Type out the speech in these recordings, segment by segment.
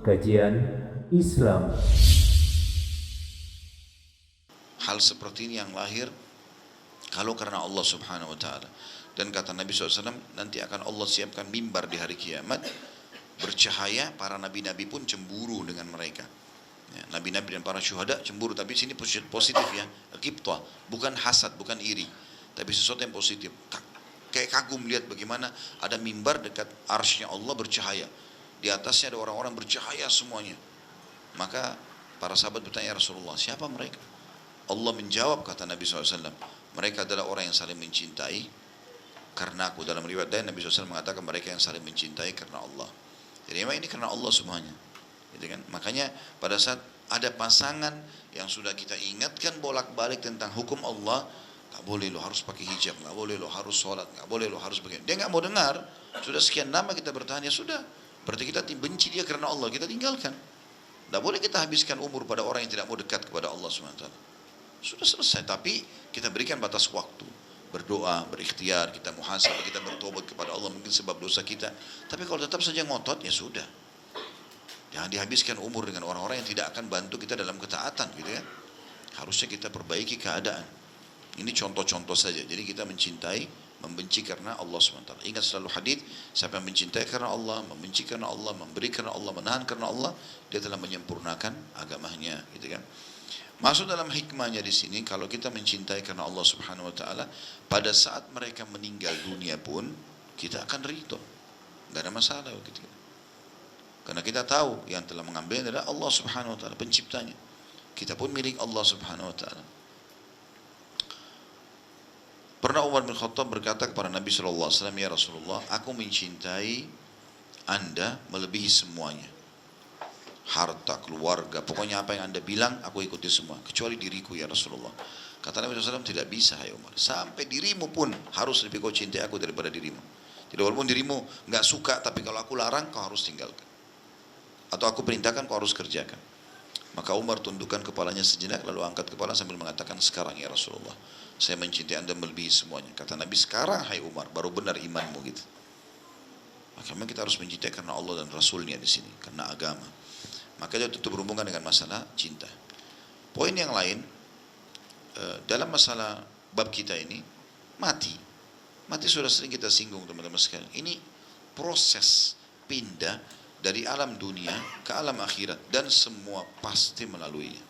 kajian Islam. Hal seperti ini yang lahir kalau karena Allah Subhanahu wa Ta'ala. Dan kata Nabi SAW, nanti akan Allah siapkan mimbar di hari kiamat bercahaya, para nabi-nabi pun cemburu dengan mereka. Ya, nabi-nabi dan para syuhada cemburu, tapi sini positif ya, ghibthah, bukan hasad, bukan iri, tapi sesuatu yang positif. Kayak kagum lihat bagaimana ada mimbar dekat arsy-Nya Allah bercahaya, di atasnya ada orang-orang bercahaya semuanya. Maka para sahabat bertanya, ya Rasulullah, siapa mereka? Allah menjawab, kata Nabi SAW, mereka adalah orang yang saling mencintai karena aku. Dalam riwayat lain Nabi SAW mengatakan mereka yang saling mencintai karena Allah. Jadi memang ini karena Allah semuanya, gitu kan? Makanya pada saat ada pasangan yang sudah kita ingatkan bolak-balik tentang hukum Allah, nggak boleh lo harus pakai hijab, nggak boleh lo harus sholat, nggak boleh lo harus begini, dia nggak mau dengar. Sudah sekian lama kita bertahan, ya sudah, berarti kita benci dia karena Allah, kita tinggalkan. Nggak boleh kita habiskan umur pada orang yang tidak mau dekat kepada Allah SWT. Sudah selesai, tapi kita berikan batas waktu, berdoa, berikhtiar, kita muhasabah, kita bertobat kepada Allah mungkin sebab dosa kita. Tapi kalau tetap saja ngotot, ya sudah, jangan dihabiskan umur dengan orang-orang yang tidak akan bantu kita dalam ketaatan, gitu kan. Harusnya kita perbaiki keadaan. Ini contoh-contoh saja. Jadi kita mencintai, membenci karena Allah SWT. Ingat selalu hadis, siapa yang mencintai karena Allah, membenci karena Allah, memberi karena Allah, menahan karena Allah, dia telah menyempurnakan agamanya, gitu kan. Masuk dalam hikmahnya di sini, kalau kita mencintai karena Allah Subhanahu wa Ta'ala, pada saat mereka meninggal dunia pun kita akan ridho, nggak ada masalah gitu. Karena kita tahu yang telah mengambil adalah Allah Subhanahu wa Ta'ala, penciptanya. Kita pun milik Allah Subhanahu wa Ta'ala. Pernah Umar bin Khattab berkata kepada Nabi SAW, ya Rasulullah, aku mencintai Anda melebihi semuanya. Harta, keluarga, pokoknya apa yang Anda bilang aku ikuti semua, kecuali diriku ya Rasulullah. Kata Nabi SAW, tidak bisa hai Umar, sampai dirimu pun harus lebih kau cintai aku daripada dirimu. Jadi walaupun dirimu nggak suka, tapi kalau aku larang kau harus tinggalkan, atau aku perintahkan kau harus kerjakan. Maka Umar tundukkan kepalanya sejenak, lalu angkat kepala sambil mengatakan, sekarang ya Rasulullah, saya mencintai Anda melebihi semuanya. Kata Nabi, sekarang hai Umar, baru benar imanmu gitu. Maka memang kita harus mencintai karena Allah dan Rasulnya di sini, karena agama. Maka dia tentu berhubungan dengan masalah cinta. Poin yang lain, dalam masalah bab kita ini, mati sudah sering kita singgung teman-teman sekalian. Ini proses pindah dari alam dunia ke alam akhirat, dan semua pasti melaluinya,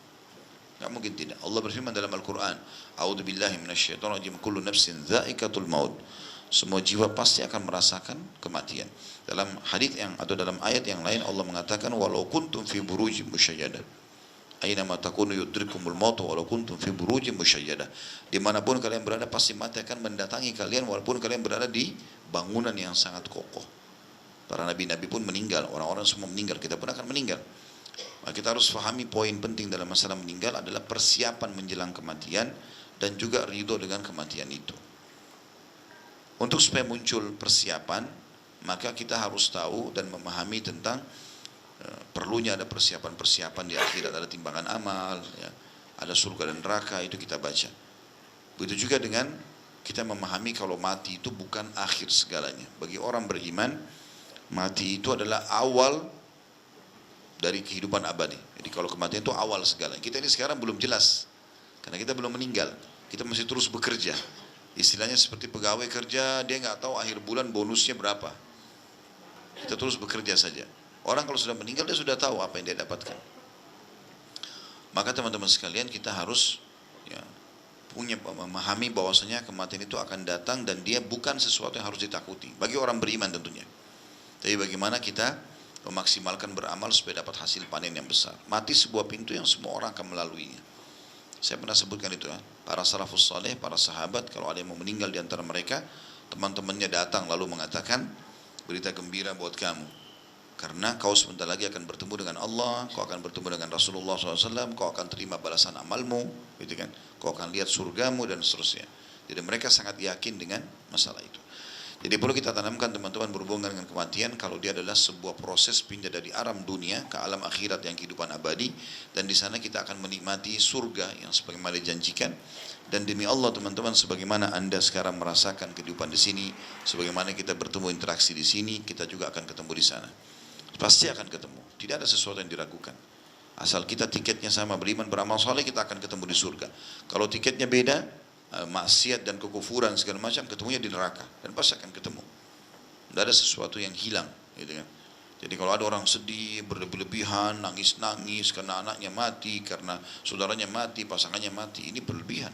nggak mungkin tidak. Allah berfirman dalam Al-Quran, A'udzubillahi minasyaitonirrajim, kullu nafsin dha'iqatul maut, semua jiwa pasti akan merasakan kematian. Dalam hadis yang atau dalam ayat yang lain Allah mengatakan, walau kuntum fi burujin musyayyadah, aina ma takunu yudrikumul maut walau kuntum fi burujin musyayyadah, dimanapun kalian berada pasti mati akan mendatangi kalian, walaupun kalian berada di bangunan yang sangat kokoh. Para nabi-nabi pun meninggal, orang-orang semua meninggal, kita pun akan meninggal. Maka kita harus fahami poin penting dalam masalah meninggal adalah persiapan menjelang kematian dan juga ridho dengan kematian itu. Untuk supaya muncul persiapan, maka kita harus tahu dan memahami tentang perlunya ada persiapan-persiapan di akhirat, ada timbangan amal, ya, ada surga dan neraka, itu kita baca. Begitu juga dengan kita memahami kalau mati itu bukan akhir segalanya. Bagi orang beriman, mati itu adalah awal dari kehidupan abadi. Jadi kalau kematian itu awal segalanya. Kita ini sekarang belum jelas, karena kita belum meninggal, kita masih terus bekerja. Istilahnya seperti pegawai kerja, dia nggak tahu akhir bulan bonusnya berapa. Kita terus bekerja saja. Orang kalau sudah meninggal, dia sudah tahu apa yang dia dapatkan. Maka teman-teman sekalian, kita harus memahami bahwasanya kematian itu akan datang, dan dia bukan sesuatu yang harus ditakuti bagi orang beriman tentunya. Tapi bagaimana kita memaksimalkan beramal supaya dapat hasil panen yang besar. Mati sebuah pintu yang semua orang akan melaluinya. Saya pernah sebutkan itu ya, para salafus saleh, para sahabat, kalau ada yang mau meninggal di antara mereka, teman-temannya datang lalu mengatakan, berita gembira buat kamu, karena kau sebentar lagi akan bertemu dengan Allah, kau akan bertemu dengan Rasulullah SAW, kau akan terima balasan amalmu, gitu kan? Kau akan lihat surgamu dan seterusnya. Jadi mereka sangat yakin dengan masalah itu. Jadi perlu kita tanamkan teman-teman berhubungan dengan kematian, kalau dia adalah sebuah proses pindah dari alam dunia ke alam akhirat yang kehidupan abadi, dan di sana kita akan menikmati surga yang sebagaimana dijanjikan. Dan demi Allah teman-teman, sebagaimana Anda sekarang merasakan kehidupan di sini, sebagaimana kita bertemu interaksi di sini, kita juga akan ketemu di sana. Pasti akan ketemu. Tidak ada sesuatu yang diragukan. Asal kita tiketnya sama, beriman, beramal soleh, kita akan ketemu di surga. Kalau tiketnya beda, maksiat dan kekufuran segala macam, ketemunya di neraka. Dan pasti akan ketemu. Tidak ada sesuatu yang hilang. Gitu kan. Jadi kalau ada orang sedih, berlebihan, nangis-nangis karena anaknya mati, karena saudaranya mati, pasangannya mati, ini berlebihan.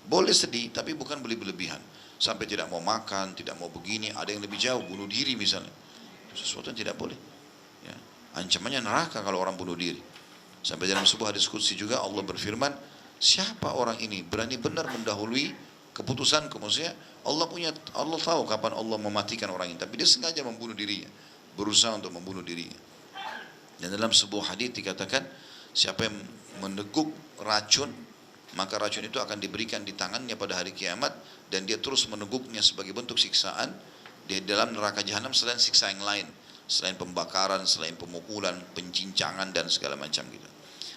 Boleh sedih, tapi bukan berlebihan. Sampai tidak mau makan, tidak mau begini, ada yang lebih jauh, bunuh diri misalnya. Sesuatu yang tidak boleh. Ya. Ancamannya neraka kalau orang bunuh diri. Sampai dalam sebuah hadis qudsi juga Allah berfirman, siapa orang ini berani benar mendahului keputusanku? Maksudnya Allah tahu kapan Allah mematikan orang ini, tapi dia sengaja membunuh dirinya, berusaha untuk membunuh dirinya. Dan dalam sebuah hadis dikatakan, siapa yang meneguk racun, maka racun itu akan diberikan di tangannya pada hari kiamat, dan dia terus meneguknya sebagai bentuk siksaan di dalam neraka jahanam selain siksa yang lain, selain pembakaran, selain pemukulan, pencincangan dan segala macam gitu.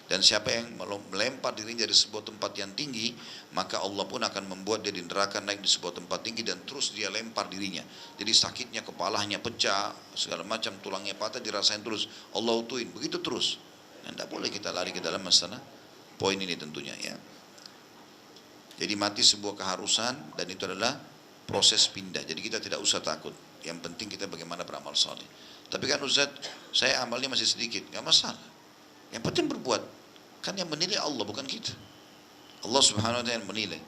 Dan siapa yang melempar dirinya dari sebuah tempat yang tinggi, maka Allah pun akan membuat dia di neraka naik di sebuah tempat tinggi dan terus dia lempar dirinya. Jadi sakitnya, kepalanya pecah, segala macam, tulangnya patah, dirasain terus. Allah utuhin, begitu terus. Dan tidak boleh kita lari ke dalam masalah poin ini tentunya ya. Jadi mati sebuah keharusan dan itu adalah proses pindah. Jadi kita tidak usah takut. Yang penting kita bagaimana beramal saleh. Tapi kan Ustaz, saya amalnya masih sedikit, nggak masalah. Yang penting berbuat. Kan yang menilai Allah bukan kita. Allah subhanahu wa ta'ala yang menilai.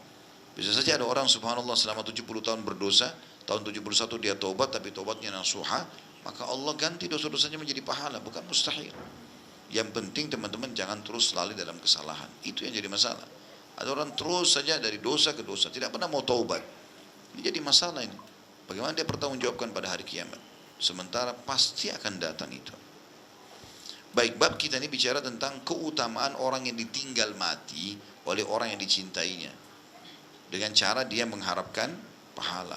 Bisa saja ada orang subhanallah selama 70 tahun berdosa, tahun 71 dia taubat tapi taubatnya nasuha, maka Allah ganti dosa-dosanya menjadi pahala, bukan mustahil. Yang penting teman-teman jangan terus lalai dalam kesalahan. Itu yang jadi masalah. Ada orang terus saja dari dosa ke dosa, tidak pernah mau taubat. Ini jadi masalah ini. Bagaimana dia bertanggungjawabkan pada hari kiamat? Sementara pasti akan datang itu. Baik, bab kita ini bicara tentang keutamaan orang yang ditinggal mati oleh orang yang dicintainya. Dengan cara dia mengharapkan pahala.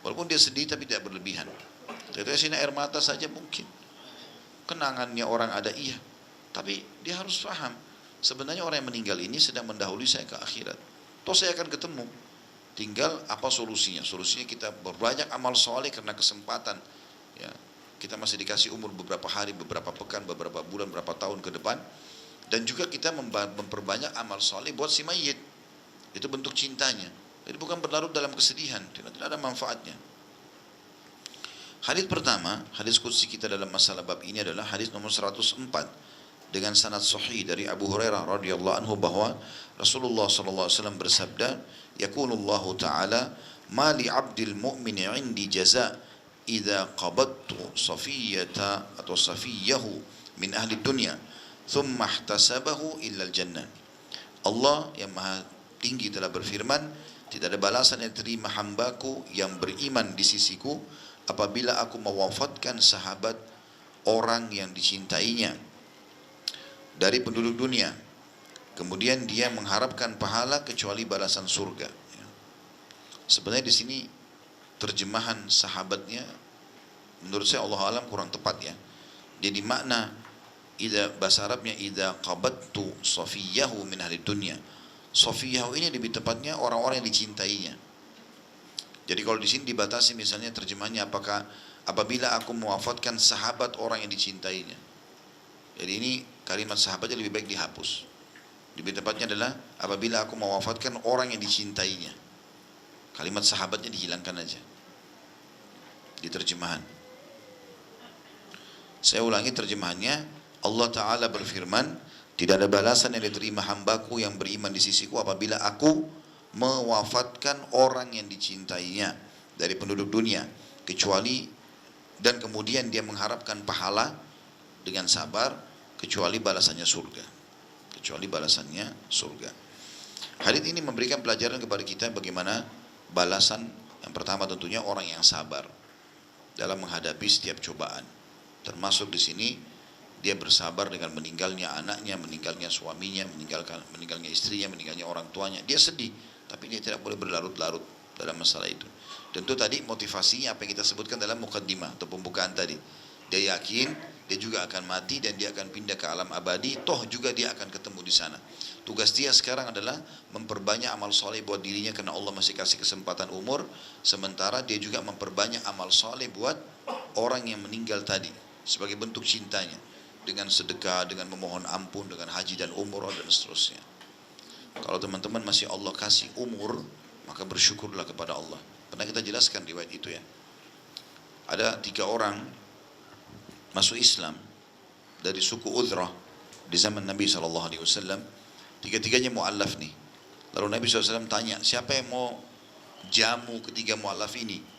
Walaupun dia sedih tapi tidak berlebihan. Tetesin air mata saja mungkin. Kenangannya orang ada iya. Tapi dia harus paham. Sebenarnya orang yang meninggal ini sedang mendahului saya ke akhirat. Toh saya akan ketemu. Tinggal apa solusinya? Solusinya kita berbanyak amal soleh karena kesempatan. Ya. Kita masih dikasih umur beberapa hari, beberapa pekan, beberapa bulan, beberapa tahun ke depan. Dan juga kita memperbanyak amal soleh buat si mayit. Itu bentuk cintanya. Jadi bukan berlarut dalam kesedihan. Tidak ada manfaatnya. Hadis pertama, hadis qudsi kita dalam masalah bab ini adalah hadis nomor 104. Dengan sanad sahih dari Abu Hurairah radhiyallahu anhu bahwa Rasulullah sallallahu alaihi wasallam bersabda, "Yaqulullahu ta'ala, ma li 'abdil mu'mini 'indi jaza' idza qabattu safiyata atau safiyahu min ahli dunya thumma ihtasabahu illa al-jannah." Allah yang maha tinggi telah berfirman, tidak ada balasan yang terima hambaku yang beriman di sisiku apabila aku mewafatkan sahabat orang yang dicintainya dari penduduk dunia, kemudian dia mengharapkan pahala kecuali balasan surga. Sebenarnya di sini terjemahan sahabatnya menurut saya Allah alam kurang tepat ya. Jadi makna bahasa Arabnya idza qabattu safiyahu min ahli dunya. Safiyahu ini lebih tepatnya orang-orang yang dicintainya. Jadi kalau di sini dibatasi misalnya terjemahannya apakah apabila aku mewafatkan sahabat orang yang dicintainya. Jadi ini kalimat sahabatnya lebih baik dihapus. Lebih tepatnya adalah apabila aku mewafatkan orang yang dicintainya. Kalimat sahabatnya dihilangkan aja di terjemahan. Saya ulangi terjemahannya. Allah Ta'ala berfirman, tidak ada balasan yang diterima hambaku yang beriman di sisiku apabila aku mewafatkan orang yang dicintainya dari penduduk dunia, kecuali dan kemudian dia mengharapkan pahala dengan sabar, kecuali balasannya surga. Kecuali balasannya surga. Hadits ini memberikan pelajaran kepada kita bagaimana balasan yang pertama tentunya orang yang sabar dalam menghadapi setiap cobaan. Termasuk di sini dia bersabar dengan meninggalnya anaknya, meninggalnya suaminya, meninggalnya istrinya, meninggalnya orang tuanya. Dia sedih, tapi dia tidak boleh berlarut-larut dalam masalah itu. Tentu tadi motivasinya apa yang kita sebutkan dalam mukaddimah atau pembukaan tadi. Dia yakin dia juga akan mati dan dia akan pindah ke alam abadi, toh juga dia akan ketemu di sana. Tugas dia sekarang adalah memperbanyak amal soleh buat dirinya karena Allah masih kasih kesempatan umur, sementara dia juga memperbanyak amal soleh buat orang yang meninggal tadi. sebagai bentuk cintanya, dengan sedekah, dengan memohon ampun, dengan haji dan umrah dan seterusnya. Kalau teman-teman masih Allah kasih umur, maka bersyukurlah kepada Allah. Pernah kita jelaskan riwayat itu ya. Ada 3 orang masuk Islam dari suku Udrah di zaman Nabi SAW. Tiga-tiganya mu'allaf nih. Lalu Nabi SAW tanya, siapa yang mau jamu ketiga mu'allaf ini?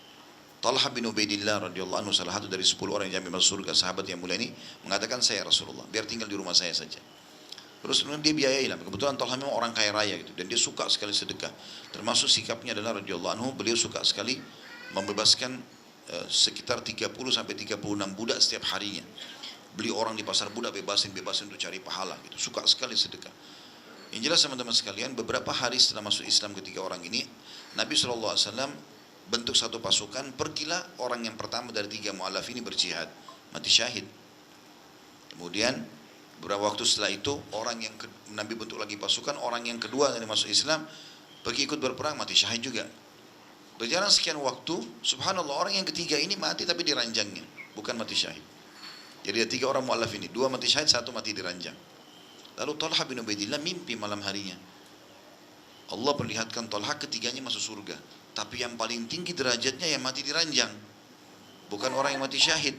Talha bin Ubaidillah radhiyallahu anhu, salah satu dari 10 orang yang jamin masuk surga, sahabat yang mulia ini, mengatakan, saya Rasulullah, biar tinggal di rumah saya saja. Terus kemudian dia biayai lah. Kebetulan Talha memang orang kaya raya gitu, dan dia suka sekali sedekah. Termasuk sikapnya adalah radhiyallahu anhu, beliau suka sekali membebaskan sekitar 30 sampai 36 budak setiap harinya. Beli orang di pasar budak, bebasin untuk cari pahala gitu. Suka sekali sedekah. Yang jelas teman-teman sekalian, beberapa hari setelah masuk Islam ketiga orang ini, Nabi SAW bentuk satu pasukan, pergilah orang yang pertama dari 3 mu'allaf ini berjihad, mati syahid. Kemudian beberapa waktu setelah itu, Nabi bentuk lagi pasukan, orang yang kedua dari masuk Islam pergi ikut berperang, mati syahid juga. Berjalan sekian waktu, subhanallah, orang yang ketiga ini mati tapi di ranjangnya, bukan mati syahid. Jadi ada 3 orang mu'allaf ini, 2 mati syahid, 1 mati di ranjang. Lalu Talha bin Ubaidillah mimpi malam harinya. Allah perlihatkan Talha ketiganya masuk surga, tapi yang paling tinggi derajatnya yang mati di ranjang, bukan orang yang mati syahid.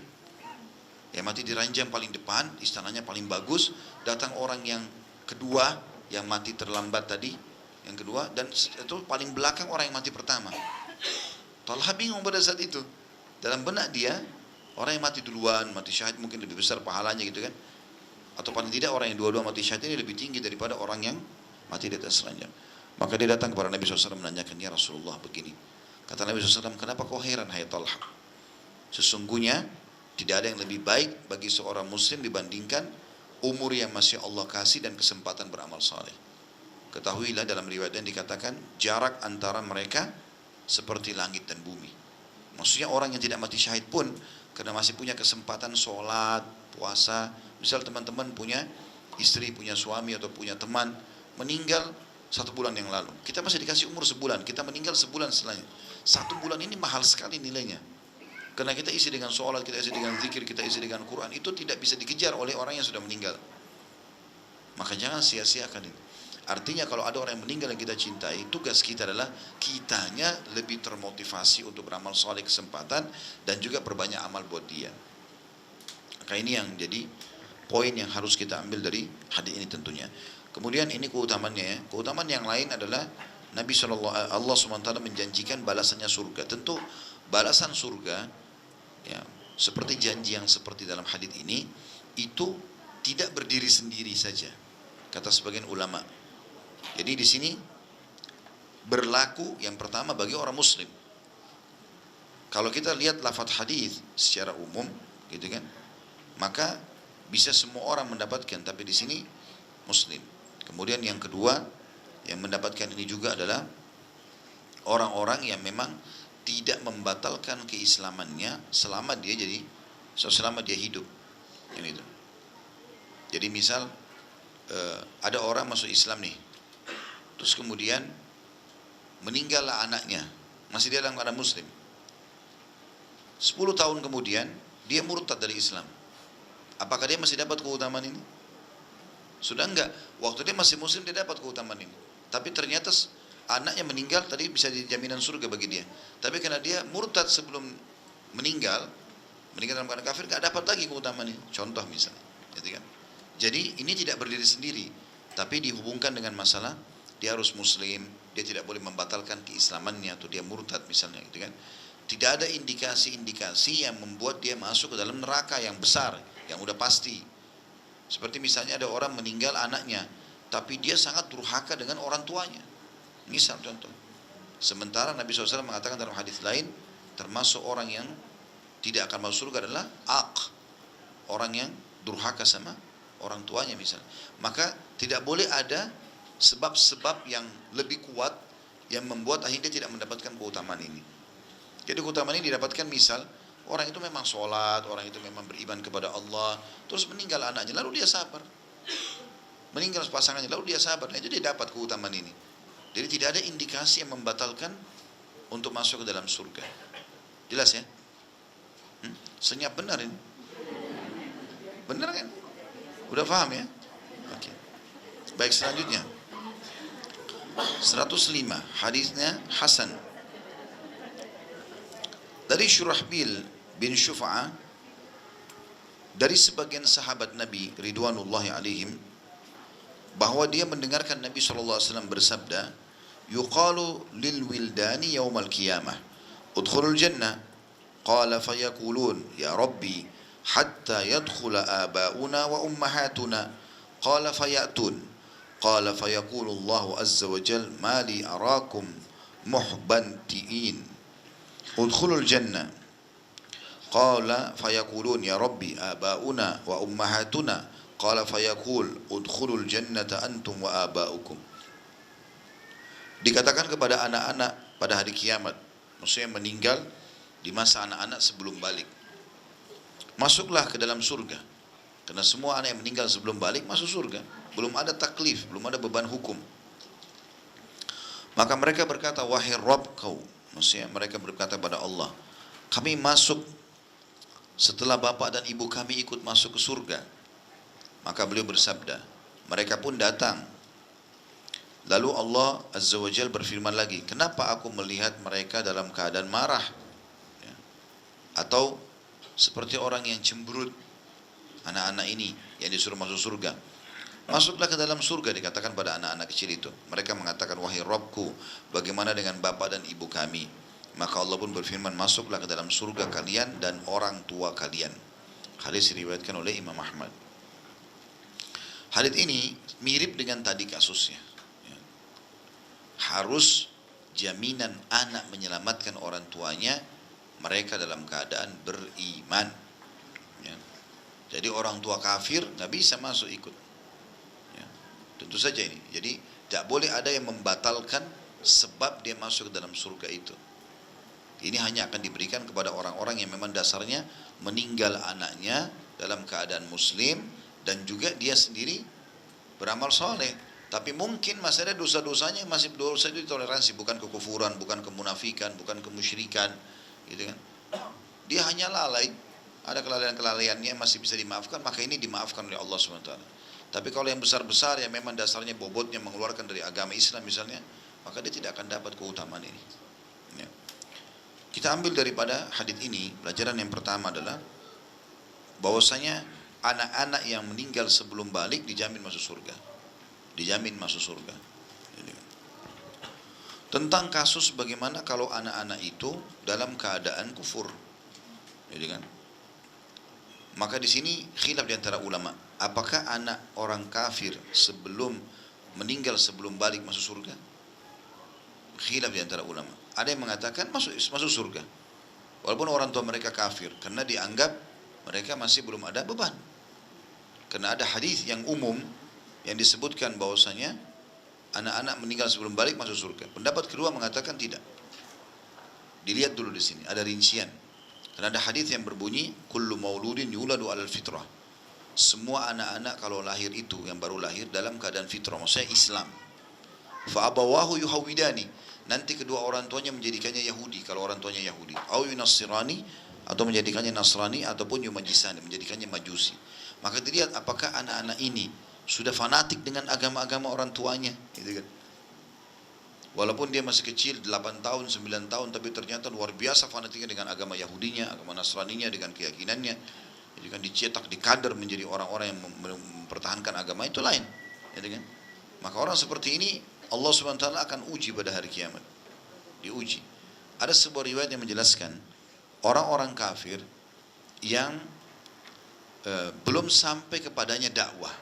Yang mati di ranjang paling depan, istananya paling bagus. Datang orang yang kedua, yang mati terlambat tadi, yang kedua, dan itu paling belakang orang yang mati pertama. Talha bingung pada saat itu. Dalam benak dia, orang yang mati duluan, mati syahid mungkin lebih besar pahalanya gitu kan. Atau paling tidak orang yang dua-dua mati syahid ini lebih tinggi daripada orang yang mati di atas ranjang. Maka dia datang kepada Nabi SAW menanyakan, ya Rasulullah begini. Kata Nabi SAW, kenapa kau heran hai Talha? Sesungguhnya tidak ada yang lebih baik bagi seorang muslim dibandingkan umur yang masih Allah kasih dan kesempatan beramal saleh. Ketahuilah dalam riwayat yang dikatakan jarak antara mereka seperti langit dan bumi. Maksudnya orang yang tidak mati syahid pun karena masih punya kesempatan sholat, puasa. Misal teman-teman punya istri, punya suami atau punya teman meninggal 1 bulan yang lalu, kita masih dikasih umur sebulan, kita meninggal sebulan setelahnya. 1 bulan ini mahal sekali nilainya. Karena kita isi dengan sholat, kita isi dengan zikir, kita isi dengan Quran, itu tidak bisa dikejar oleh orang yang sudah meninggal. Maka jangan sia-siakan ini. Artinya kalau ada orang yang meninggal yang kita cintai, tugas kita adalah kitanya lebih termotivasi untuk beramal soleh kesempatan dan juga perbanyak amal buat dia. Maka ini yang jadi poin yang harus kita ambil dari hadis ini tentunya. Kemudian ini keutamaannya ya. Keutamaan yang lain adalah Allah SWT menjanjikan balasannya surga. Tentu balasan surga ya, seperti janji yang seperti dalam hadis ini itu tidak berdiri sendiri saja, kata sebagian ulama. Jadi di sini berlaku yang pertama bagi orang muslim. Kalau kita lihat lafaz hadis secara umum gitu kan, maka bisa semua orang mendapatkan, tapi di sini muslim. Kemudian yang kedua yang mendapatkan ini juga adalah orang-orang yang memang tidak membatalkan keislamannya selama dia hidup. Yang itu. Jadi misal ada orang masuk Islam nih, terus kemudian meninggallah anaknya, masih dia dalam keadaan muslim. 10 tahun kemudian dia murtad dari Islam. Apakah dia masih dapat keutamaan ini? Sudah enggak. Waktu dia masih muslim dia dapat keutamaan ini. Tapi ternyata anaknya meninggal, tadi bisa dijaminan surga bagi dia. Tapi karena dia murtad sebelum meninggal dalam keadaan kafir, enggak dapat lagi keutamaan ini. Contoh misalnya, gitu kan. Jadi ini tidak berdiri sendiri, tapi dihubungkan dengan masalah dia harus muslim, dia tidak boleh membatalkan keislamannya atau dia murtad misalnya, gitu kan. Tidak ada indikasi-indikasi yang membuat dia masuk ke dalam neraka yang besar, yang udah pasti. Seperti misalnya ada orang meninggal anaknya, tapi dia sangat durhaka dengan orang tuanya. Misal contoh. Sementara Nabi SAW mengatakan dalam hadis lain, termasuk orang yang tidak akan masuk surga adalah orang yang durhaka sama orang tuanya misalnya. Maka tidak boleh ada sebab-sebab yang lebih kuat yang membuat akhirnya tidak mendapatkan keutamaan ini. Jadi keutamaan ini didapatkan misal orang itu memang sholat, orang itu memang beriman kepada Allah, terus meninggal anaknya, lalu dia sabar. Meninggal pasangannya, lalu dia sabar. Nah, itu dia dapat keutamaan ini. Jadi tidak ada indikasi yang membatalkan untuk masuk ke dalam surga. Jelas ya? Senyap benar ini. Benar kan? Udah paham ya? Oke. Baik, selanjutnya 105, hadisnya Hasan. Dari Syurahbil bin Syuf'ah, dari sebagian sahabat Nabi ridwanullahi alaihim, bahwa dia mendengarkan Nabi SAW bersabda, yuqalu lil wildani yawmal qiyamah udkhulul jannah, qala fayaqulun ya rabbi hatta yadkhula abauna wa ummahatuna, qala fayatun, qala fayaqulu Allah azza wa jal ma li arakum muhbantiin udkhulul jannah, qala fayaqulun ya rabbi abauna wa ummahatuna, qala fayaqul udkhulul jannata antum wa abaukum. Dikatakan kepada anak-anak pada hari kiamat, maksudnya meninggal di masa anak-anak sebelum balik, masuklah ke dalam surga. Karena semua anak yang meninggal sebelum balik masuk surga, belum ada taklif, belum ada beban hukum. Maka mereka berkata, wahai Rabb kau, maksudnya mereka berkata pada Allah, kami masuk setelah bapak dan ibu kami ikut masuk ke surga. Maka beliau bersabda, mereka pun datang. Lalu Allah Azza wa Jal berfirman lagi, kenapa aku melihat mereka dalam keadaan marah? Ya. Atau seperti orang yang cemberut, anak-anak ini yang disuruh masuk surga. Masuklah ke dalam surga, dikatakan pada anak-anak kecil itu. Mereka mengatakan, wahai Rabbku, bagaimana dengan bapak dan ibu kami? Maka Allah pun berfirman, masuklah ke dalam surga kalian dan orang tua kalian. Hadis diriwayatkan oleh Imam Ahmad. Hadis ini mirip dengan tadi kasusnya. Harus jaminan anak menyelamatkan orang tuanya, mereka dalam keadaan beriman. Ya. Jadi orang tua kafir nggak bisa masuk ikut. Ya. Tentu saja ini. Jadi tidak boleh ada yang membatalkan sebab dia masuk ke dalam surga itu. Ini hanya akan diberikan kepada orang-orang yang memang dasarnya meninggal anaknya dalam keadaan muslim dan juga dia sendiri beramal soleh. Tapi mungkin masih ada dosa-dosanya yang masih dosa itu ditoleransi, bukan kekufuran, bukan kemunafikan, bukan kemusyrikan, gitu kan. Dia hanya lalai, ada kelalaian-kelalaiannya yang masih bisa dimaafkan, maka ini dimaafkan oleh Allah SWT. Tapi kalau yang besar-besar yang memang dasarnya bobotnya mengeluarkan dari agama Islam misalnya, maka dia tidak akan dapat keutamaan ini. Ya. Kita ambil daripada hadis ini, pelajaran yang pertama adalah bahwasanya anak-anak yang meninggal sebelum balik dijamin masuk surga. Dijamin masuk surga. Tentang kasus bagaimana kalau anak-anak itu dalam keadaan kufur, kan? Maka di sini khilaf di antara ulama, apakah anak orang kafir sebelum meninggal sebelum balik masuk surga? Khilaf di antara ulama. Ada yang mengatakan masuk surga, walaupun orang tua mereka kafir, karena dianggap mereka masih belum ada beban. Karena ada hadis yang umum yang disebutkan bahwasanya anak-anak meninggal sebelum balik masuk surga. Pendapat kedua mengatakan tidak. Dilihat dulu di sini, ada rincian. Karena ada hadis yang berbunyi, kullu mauludin yuladu alal fitrah. Semua anak-anak kalau lahir itu yang baru lahir dalam keadaan fitrah, maksudnya Islam. Fa abawahu yuhawidani. Nanti kedua orang tuanya menjadikannya Yahudi kalau orang tuanya Yahudi. Au yunassirani, atau menjadikannya Nasrani, ataupun yumajisani, menjadikannya Majusi. Maka dilihat apakah anak-anak ini sudah fanatik dengan agama-agama orang tuanya, gitu kan. Walaupun dia masih kecil, 8 tahun, 9 tahun, tapi ternyata luar biasa fanatiknya dengan agama Yahudinya, agama Nasraninya, dengan keyakinannya. Jadi kan dicetak, dikader menjadi orang-orang yang mempertahankan agama itu lain, gitu kan. Maka orang seperti ini Allah SWT akan uji pada hari kiamat. Diuji. Ada sebuah riwayat yang menjelaskan orang-orang kafir yang belum sampai kepadanya dakwah.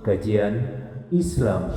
Kajian Islam.